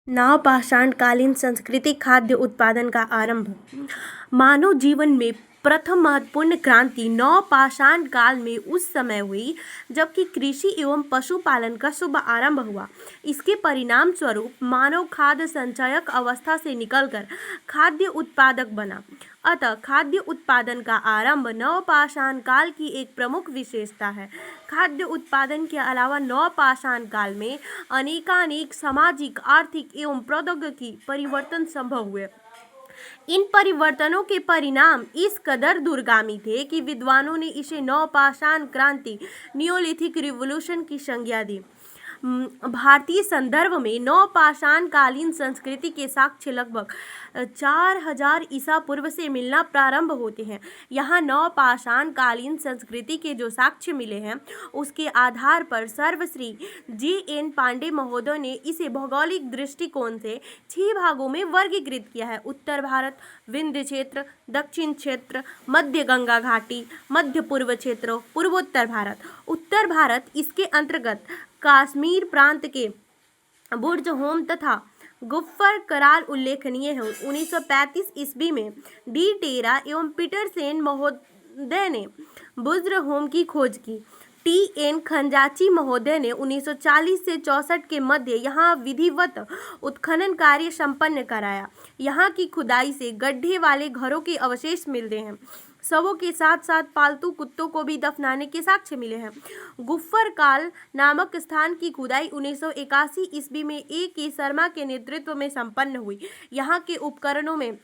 नवपाषाण कालीन संस्कृति खाद्य उत्पादन का आरंभ। मानव जीवन में प्रथम महत्वपूर्ण क्रांति नवपाषाण काल में उस समय हुई जबकि कृषि एवं पशुपालन का शुभ आरंभ हुआ। इसके परिणाम स्वरूप मानव खाद्य संचयक अवस्था से निकलकर खाद्य उत्पादक बना। अतः खाद्य उत्पादन का आरंभ नवपाषाण काल की एक प्रमुख विशेषता है। खाद्य उत्पादन के अलावा नवपाषाण काल में अनेकानेक सामाजिक, आर्थिक एवं प्रौद्योगिकी परिवर्तन संभव हुए। इन परिवर्तनों के परिणाम इस कदर दूरगामी थे कि विद्वानों ने इसे नवपाषाण क्रांति, नियोलिथिक रिवॉल्यूशन की संज्ञा दी। भारतीय संदर्भ में नवपाषाण कालीन संस्कृति के साक्ष्य लगभग 4000 ईसा पूर्व से मिलना प्रारंभ होते हैं। यहाँ नवपाषाण कालीन संस्कृति के जो साक्ष्य मिले हैं उसके आधार पर सर्वश्री J.N. पांडे महोदय ने इसे भौगोलिक दृष्टिकोण से 6 भागों में वर्गीकृत किया है। उत्तर भारत, विंध्य क्षेत्र, दक्षिण क्षेत्र, मध्य गंगा घाटी, मध्य पूर्व क्षेत्र, पूर्वोत्तर भारत। उत्तर भारत इसके अंतर्गत कश्मीर प्रांत के बुर्ज होम तथा गुफ्फर करार उल्लेखनीय है। 1935 ईस्वी में डी टेरा एवं पीटरसेन महोदय ने बुर्ज होम की खोज की। T.N. खंजाची महोदय ने 1940 से 64 के मध्य यहाँ विधिवत उत्खनन कार्य संपन्न कराया। यहाँ की खुदाई से गड्ढे वाले घरों के अवशेष मिलते हैं। शवों के साथ साथ पालतू कुत्तों को भी दफनाने के साक्ष्य मिले हैं। गुफ्फर काल नामक स्थान की खुदाई 1981 ईस्वी में A.K. शर्मा के नेतृत्व में संपन्न हुई। यहाँ के उपकरणों में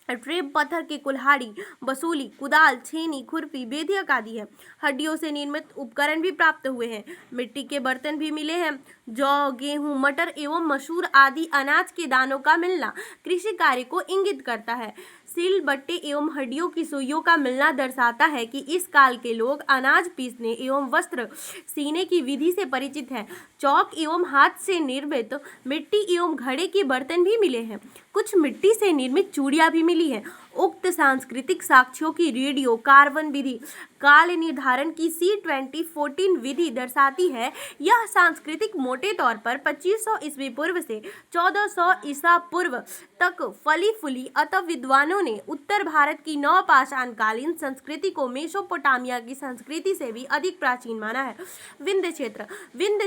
ट्रेप पत्थर के कुल्हाड़ी, बसूली, कुदाल, छेनी, खुरपी, बेधियक आदि है। हड्डियों से निर्मित उपकरण भी प्राप्त हुए हैं। मिट्टी के बर्तन भी मिले हैं। जौ, गेहूं, मटर एवं मसूर आदि अनाज के दानों का मिलना कृषि कार्य को इंगित करता है। सिल बट्टे एवं हड्डियों की सुइयों का मिलना दर्शाता है कि इस काल के लोग अनाज पीसने एवं वस्त्र सीने की विधि से परिचित हैं। चौक एवं हाथ से निर्मित मिट्टी एवं घड़े के बर्तन भी मिले हैं। कुछ मिट्टी से निर्मित चूड़ियां भी मिली हैं। उक्त सांस्कृतिक साक्ष्यों की रेडियो कार्बन विधि काल निर्धारण की C2014 विधि दर्शाती है। यह सांस्कृतिक मोटे तौर पर 2500 ईस्वी पूर्व से 1400 ईसा पूर्व तक फली फूली। अतः विद्वानों ने उत्तर भारत की नवपाषाण कालीन संस्कृति को मेसोपोटामिया की संस्कृति से भी अधिक प्राचीन माना है। विंध्य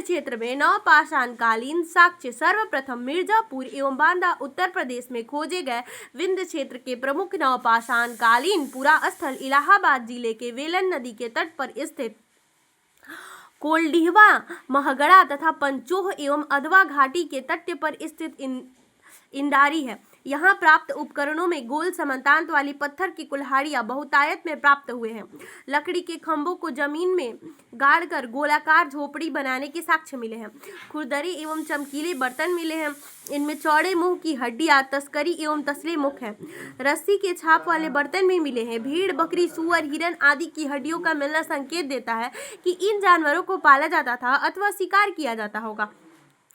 क्षेत्र में नवपाषाण कालीन साक्ष्य सर्वप्रथम मिर्जापुर एवं बांदा उत्तर प्रदेश में खोजे गए। विंध्य क्षेत्र के प्रमुख नवपाषाण कालीन पुरा स्थल इलाहाबाद जिले के वेलन नदी के तट पर स्थित कोल्डिहवा, महगड़ा तथा पंचोह एवं अधवा घाटी के तट पर स्थित इंदारी है। यहाँ प्राप्त उपकरणों में गोल समतांत वाली पत्थर की कुल्हाड़ियाँ बहुतायत में प्राप्त हुए हैं। लकड़ी के खंभों को जमीन में गाड़कर गोलाकार झोपड़ी बनाने के साक्ष्य मिले हैं। खुरदरे एवं चमकीले बर्तन मिले हैं। इनमें चौड़े मुंह की हड्डियाँ, तस्करी एवं तसले मुख हैं। रस्सी के छाप वाले बर्तन भी मिले हैं। भीड़, बकरी, सुअर, हिरन आदि की हड्डियों का मिलना संकेत देता है कि इन जानवरों को पाला जाता था अथवा शिकार किया जाता होगा।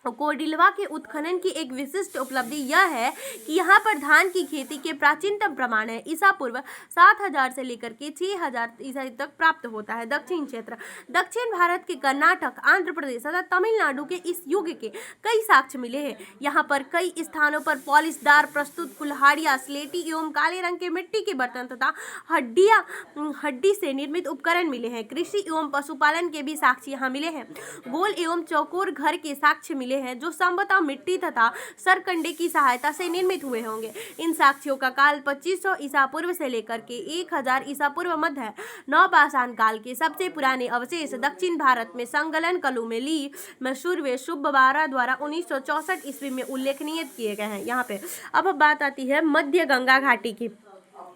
कोडिलवा के उत्खनन की एक विशिष्ट उपलब्धि यह है कि यहाँ पर धान की खेती के प्राचीनतम प्रमाण है। ईसा पूर्व 7000 से लेकर के 6000 ईसा तक प्राप्त होता है। दक्षिण भारत के कर्नाटक, आंध्र प्रदेश तथा तमिलनाडु के इस युग के कई साक्ष्य मिले हैं। यहाँ पर कई स्थानों पर पॉलिशदार प्रस्तुत कुल्हाड़ियाँ, स्लेटी एवं काले रंग के मिट्टी के बर्तन तथा हड्डी से निर्मित उपकरण मिले हैं। कृषि एवं पशुपालन के भी साक्ष्य यहाँ मिले हैं। गोल एवं चौकोर घर के साक्ष्य मिले हैं जो संभवतः मिट्टी तथा सरकंडे की सहायता से निर्मित हुए होंगे। इन साक्ष्यों का काल 2500 ईसा पूर्व से लेकर के 1000 ईसा पूर्व मध्य है। नवपाषाण काल के सबसे पुराने अवशेष दक्षिण भारत में संगलन कलू में ली मैसूर सुब्बारा द्वारा 1964 ईस्वी में उल्लेखनीय किए गए हैं। यहाँ पे अब बात आती है मध्य गंगा घाटी की।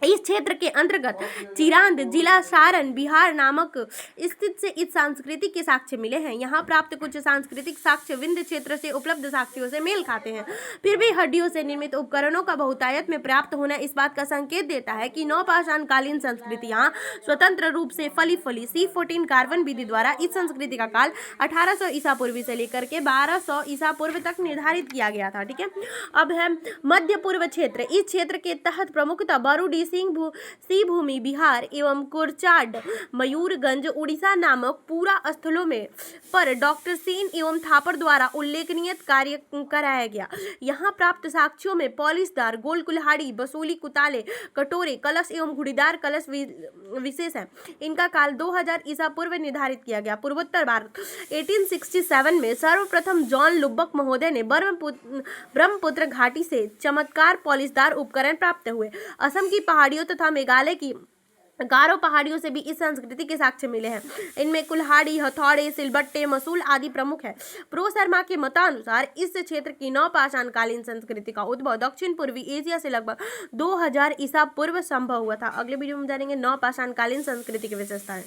इस क्षेत्र के अंतर्गत चिरांद जिला सारण बिहार नामक स्थित से इस सांस्कृतिक के साक्ष्य मिले हैं। यहाँ प्राप्त कुछ सांस्कृतिक साक्ष्य विंध्य क्षेत्र से उपलब्ध साक्ष्यों से मेल खाते हैं। फिर भी हड्डियों से निर्मित उपकरणों का बहुतायत में प्राप्त होना इस बात का संकेत देता है कि नवपाषाण कालीन संस्कृतियाँ स्वतंत्र रूप से फली फली। C14 कार्बन विधि द्वारा इस संस्कृति का काल 1800 ईसा पूर्व से लेकर के 1200 ईसा पूर्व तक निर्धारित किया गया था। ठीक है, अब है मध्य पूर्व क्षेत्र। इस क्षेत्र के तहत प्रमुखतः बरूडी, सी भूमि बिहार एवं कोरचाड मयूरगंज उड़ीसा नामक पूरा स्थलों में पर डॉक्टर सेन एवं थापर द्वारा उल्लेखनीय कार्य कराया गया। यहाँ प्राप्त साक्ष्यों में पॉलिशदार, गोल कुल्हाड़ी, बसूली, कुताले, कटोरे, कलश एवं घुड़ीदार कलश विशेष है। इनका काल 2000 ईसा पूर्व निर्धारित किया गया। पूर्वोत्तर भारत 1867 में सर्वप्रथम जॉन लुबक महोदय ने ब्रह्मपुत्र घाटी से चमत्कार पॉलिशदार उपकरण प्राप्त हुए। असम की पहाड़ियों तथा मेघालय की गारो पहाड़ियों से भी इस संस्कृति के साक्ष्य मिले हैं। इनमें कुल्हाड़ी, हथौड़े, सिलबट्टे, मसूल आदि प्रमुख है। प्रो शर्मा के मतानुसार इस क्षेत्र की नवपाषाण कालीन संस्कृति का उद्भव दक्षिण पूर्वी एशिया से लगभग 2000 ईसा पूर्व संभव हुआ था। अगले वीडियो में जानेंगे नवपाषाण कालीन संस्कृति की विशेषताएं।